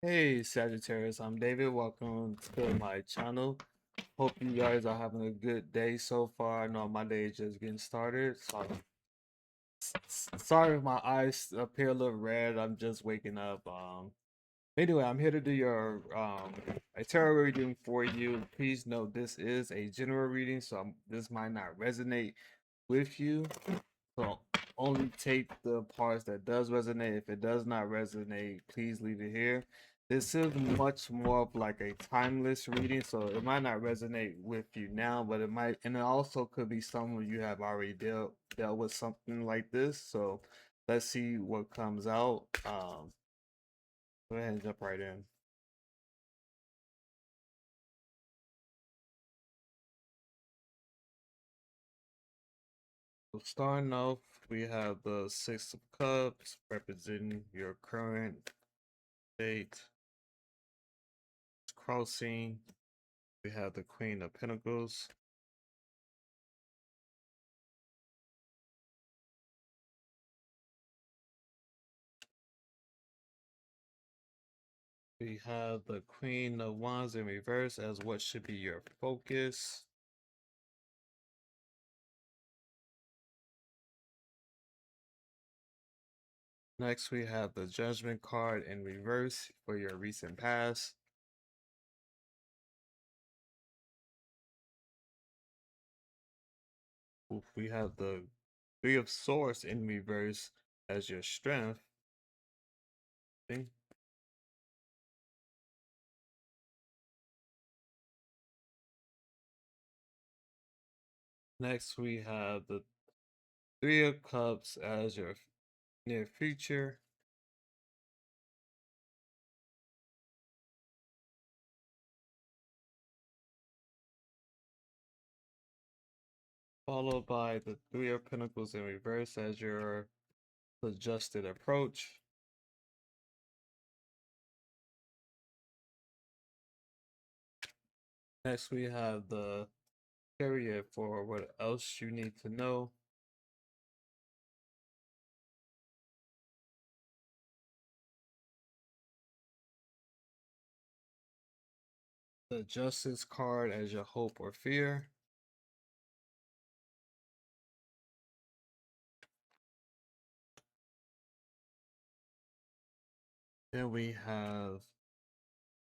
Hey Sagittarius, I'm David. Welcome to my channel. Hope you guys are having a good day so far. I know my day is just getting started. Sorry if my eyes appear a little red. I'm just waking up. Anyway, I'm here to do your a tarot reading for you. Please note this is a general reading, so this might not resonate with you. So only take the parts that does resonate. If it does not resonate, please leave it here. This is much more of like a timeless reading, so it might not resonate with you now, but it might, and it also could be someone you have already dealt with something like this. So let's see what comes out. Go ahead and jump right in. So starting off, we have the Six of Cups representing your current state. Crossing. We have the Queen of Pentacles. We have the Queen of Wands in reverse as what should be your focus. Next, we have the Judgment card in reverse for your recent past. We have the Three of Swords in reverse as your strength. Next, we have the Three of Cups as your near future. Followed by the Three of Pentacles in reverse as your adjusted approach. Next, we have the Chariot for what else you need to know. The Justice card as your hope or fear. Then we have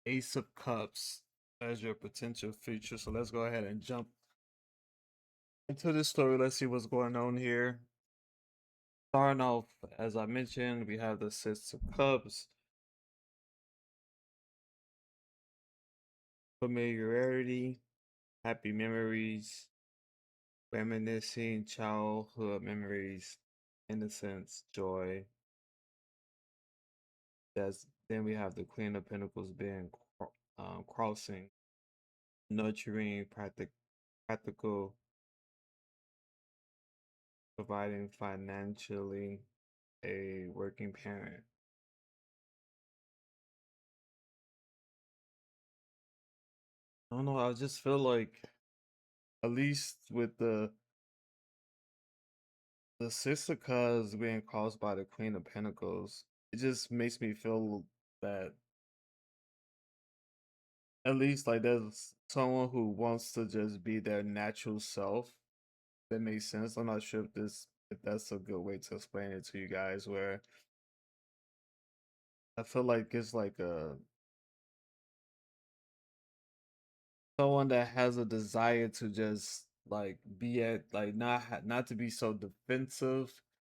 Ace of Cups as your potential future. So let's go ahead and jump into this story. Let's see what's going on here. Starting off, as I mentioned, we have the Six of Cups, familiarity, happy memories, reminiscing childhood memories, innocence, joy. That's then we have the Queen of Pentacles being crossing, nurturing, practical, providing financially, a working parent. I don't know. I just feel like, at least with the sister cuz being caused by the Queen of Pentacles, it just makes me feel that at least like there's someone who wants to just be their natural self. That makes sense. I'm not sure if that's a good way to explain it to you guys. Where I feel like it's like a someone that has a desire to just like be at like not to be so defensive,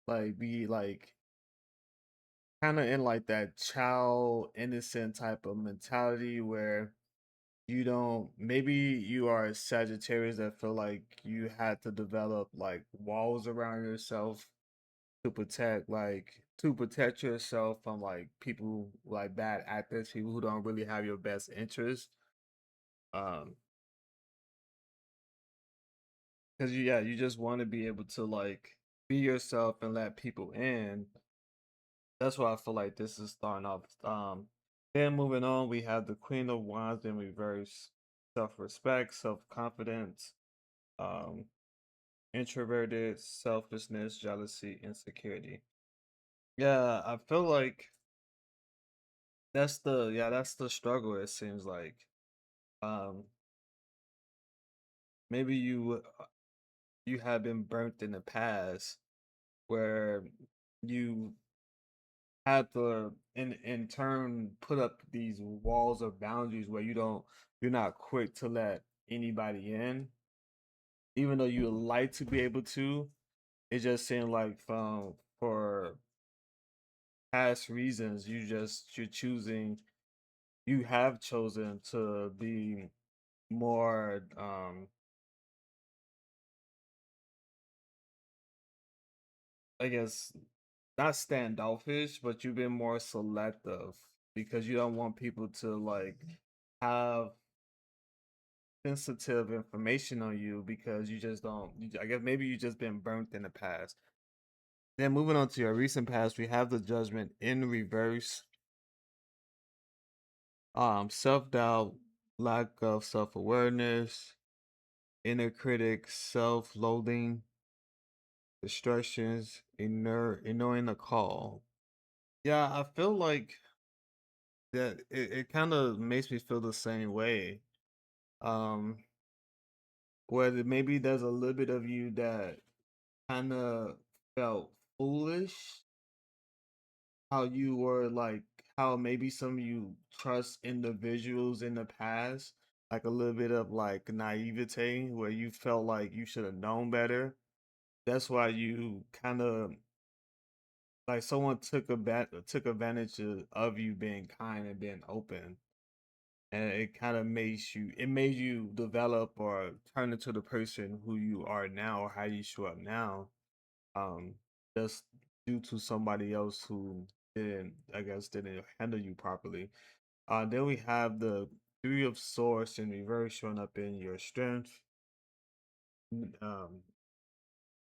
like be like kind of in like that child innocent type of mentality where you don't, maybe you are a Sagittarius that feel like you had to develop like walls around yourself to protect yourself from like people like bad actors, people who don't really have your best interest. Um, because you just want to be able to like be yourself and let people in. That's why I feel like this is starting off. Then moving on, we have the Queen of Wands in reverse, self-respect, self-confidence, um, introverted, selfishness, jealousy, insecurity. Yeah, I feel like that's the struggle. It seems like um maybe you have been burnt in the past where you had to in turn put up these walls of boundaries where you're not quick to let anybody in, even though you would like to be able to. It just seemed like for past reasons you have chosen to be more I guess not standoffish, but you've been more selective because you don't want people to like have sensitive information on you because you just don't. I guess maybe you just been burnt in the past. Then moving on to your recent past, we have the judgment in reverse. Self doubt, lack of self awareness, inner critic, self loathing, distractions, ignoring the call. Yeah, I feel like that it kind of makes me feel the same way. Um, where maybe there's a little bit of you that kind of felt foolish, how you were like, how maybe some of you trust individuals in the past, like a little bit of like naivete, where you felt like you should have known better. That's why you kind of like someone took advantage of you being kind and being open, and it kind of made you develop or turn into the person who you are now or how you show up now, um just due to somebody else who didn't handle you properly. Then we have the three of swords in reverse showing up in your strength, um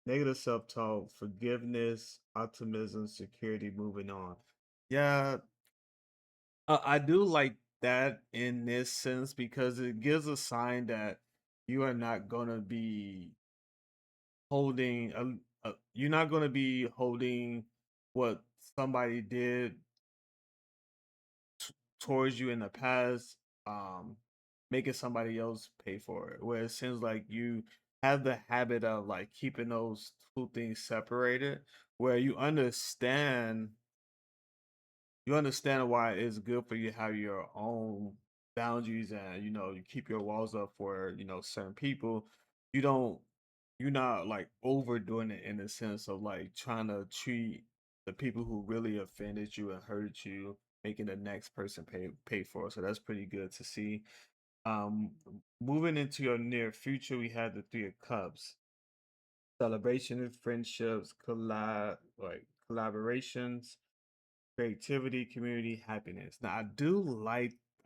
negative self-talk, forgiveness, optimism, security, moving on. Yeah, I do like that in this sense because it gives a sign that you are not gonna be holding you're not gonna be holding what somebody did towards you in the past, um, making somebody else pay for it. Where it seems like you have the habit of like keeping those two things separated, where you understand why it's good for you to have your own boundaries and you keep your walls up for certain people. You don't you're not like overdoing it in the sense of like trying to treat the people who really offended you and hurt you, making the next person pay for it. So that's pretty good to see. um Moving into your near future, we had the three of cups: celebration, friendships, collaborations, creativity, community, happiness. Now, I'm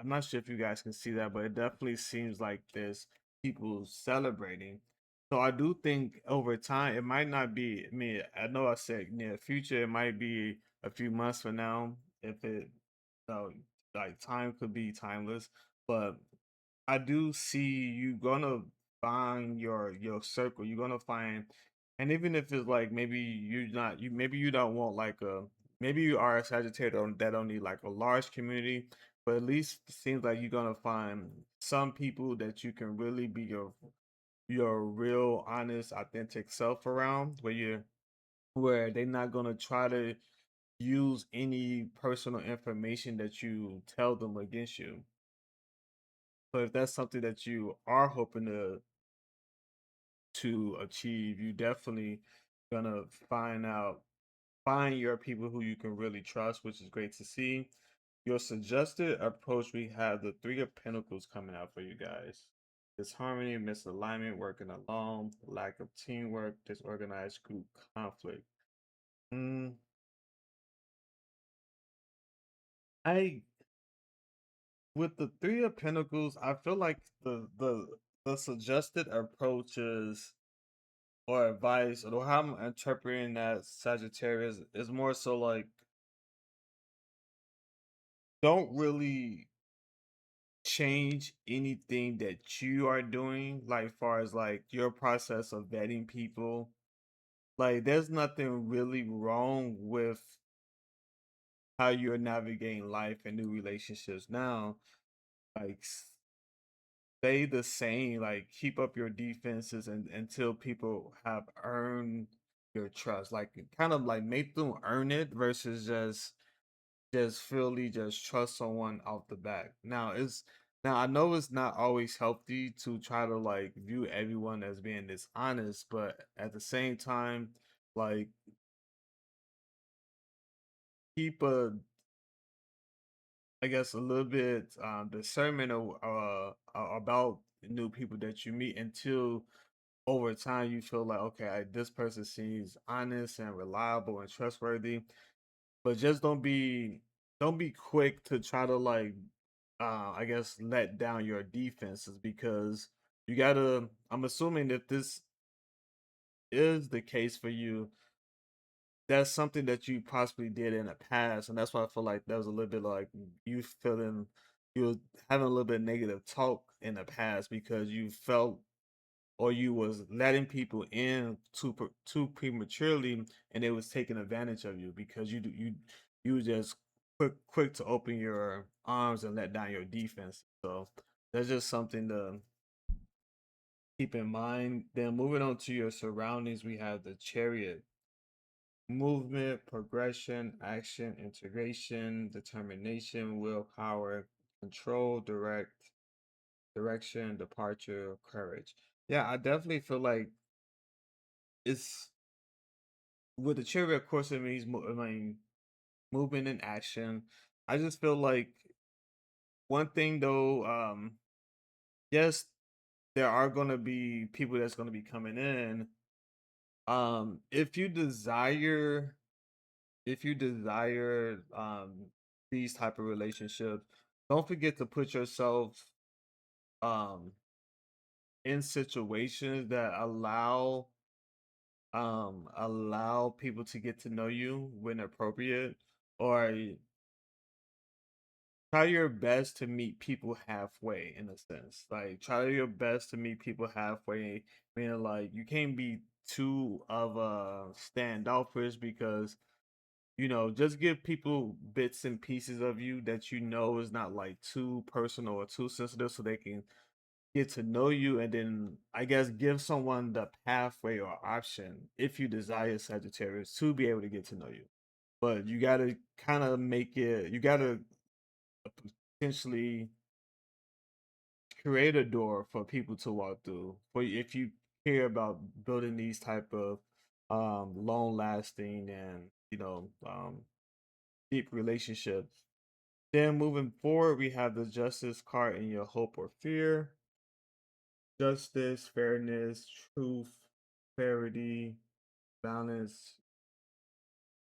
not sure if you guys can see that, but it definitely seems like there's people celebrating. So I do think over time, it might not be, I mean, I know I said near future, it might be a few months from now. If it, no, like time could be timeless, but I do see you gonna find your circle. You're gonna find, and even if it's like maybe you're not, maybe you don't want like a, maybe you are a Sagittarius that don't need like a large community, but at least it seems like you're gonna find some people that you can really be your real, honest, authentic self around, where they're not gonna try to use any personal information that you tell them against you. So if that's something that you are hoping to achieve, you definitely gonna find your people who you can really trust, which is great to see. Your suggested approach, we have the three of pentacles coming out for you guys. Disharmony, misalignment, working alone, lack of teamwork, disorganized group conflict. Mm, I with the three of pentacles, I feel like the suggested approaches or advice or how I'm interpreting that Sagittarius is more so like don't really change anything that you are doing, like far as like your process of vetting people. Like there's nothing really wrong with how you're navigating life and new relationships now, like stay the same, like keep up your defenses and until people have earned your trust. Like kind of like make them earn it versus just fully just trust someone off the back. Now I know it's not always healthy to try to like view everyone as being dishonest, but at the same time, like keep a I guess a little bit discernment about new people that you meet until over time you feel like okay, this person seems honest and reliable and trustworthy, but just don't be quick to try to like I guess let down your defenses because you gotta I'm assuming that this is the case for you, that's something that you possibly did in the past, and that's why I feel like that was a little bit like you feeling you was having a little bit of negative talk in the past because you felt or you was letting people in too prematurely, and they was taking advantage of you because you were just quick to open your arms and let down your defense. So that's just something to keep in mind. Then moving on to your surroundings, we have the Chariot. Movement, progression, action, integration, determination, willpower, control, direction, departure, courage. Yeah, I definitely feel like it's with the chariot, of course, it means I mean movement and action. I just feel like one thing though, yes, there are gonna be people that's gonna be coming in. If you desire these type of relationships, don't forget to put yourself um in situations that allow people to get to know you when appropriate, or try your best to meet people halfway in a sense. Like try your best to meet people halfway, meaning like you can't be too of a standoffish because just give people bits and pieces of you that you know is not like too personal or too sensitive so they can get to know you, and then I guess give someone the pathway or option if you desire Sagittarius to be able to get to know you. But you gotta kind of make it you gotta potentially create a door for people to walk through. For if you care about building these type of long lasting and deep relationships. Then moving forward, we have the justice card in your hope or fear. Justice, fairness, truth, clarity, balance,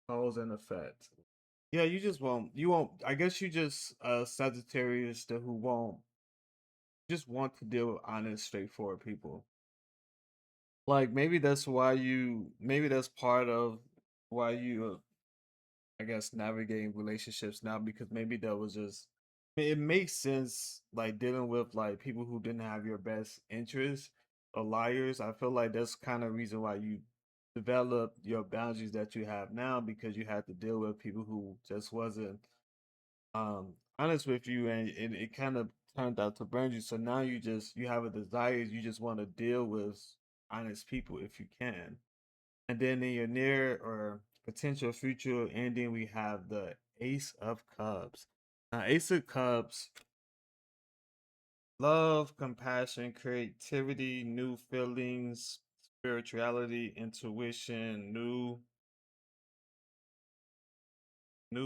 cause and effect. Yeah, you won't I guess you just Sagittarius who won't just want to deal with honest, straightforward people. Like maybe that's part of why you I guess navigating relationships now because maybe that was just it makes sense like dealing with like people who didn't have your best interests or liars. I feel like that's kind of reason why you develop your boundaries that you have now because you had to deal with people who just wasn't honest with you, and it kind of turned out to burn you. So now you have a desire, you just want to deal with honest people if you can. And then in your near or potential future ending, we have the Ace of Cups. Now, Ace of Cups, love, compassion, creativity, new feelings, spirituality, intuition, new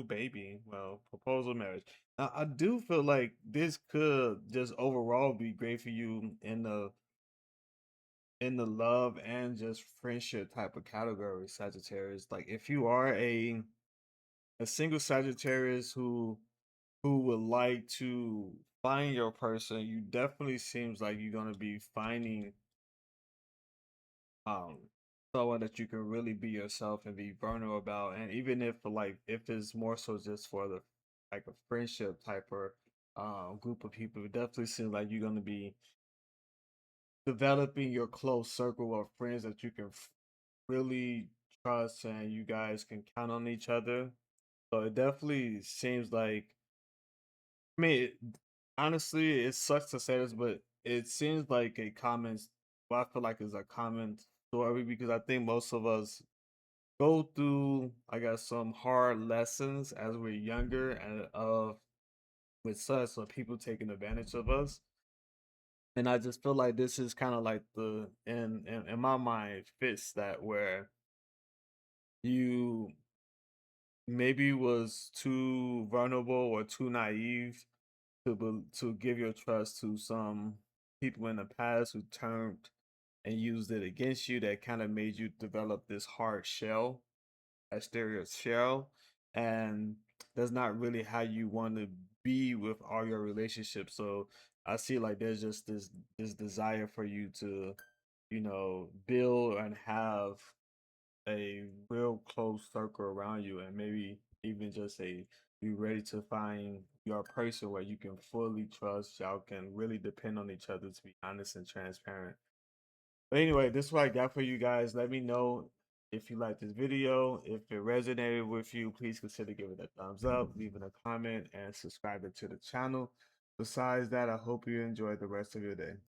baby. Well, proposal, marriage. Now, I do feel like this could just overall be great for you in the love and just friendship type of category, Sagittarius. Like if you are a single Sagittarius who would like to find your person, you definitely seems like you're gonna be finding um someone that you can really be yourself and be vulnerable about. And even if if it's more so just for the like a friendship type or group of people, it definitely seems like you're gonna be developing your close circle of friends that you can really trust and you guys can count on each other. So it definitely seems like, I mean, honestly, it sucks to say this, but it seems like a common, what I feel like is a common story, because I think most of us go through, I guess, some hard lessons as we're younger, and with such, so people taking advantage of us. And I just feel like this is kind of like the in my mind fits that, where you maybe was too vulnerable or too naive to give your trust to some people in the past who turned and used it against you, that kind of made you develop this hard shell, exterior shell, and that's not really how you want to be with all your relationships. So I see like there's just this desire for you to, build and have a real close circle around you, and maybe even just be ready to find your person where you can fully trust. Y'all can really depend on each other to be honest and transparent. But anyway, this is what I got for you guys. Let me know if you like this video. If it resonated with you, please consider giving it a thumbs up, leaving a comment, and subscribing to the channel. Besides that, I hope you enjoy the rest of your day.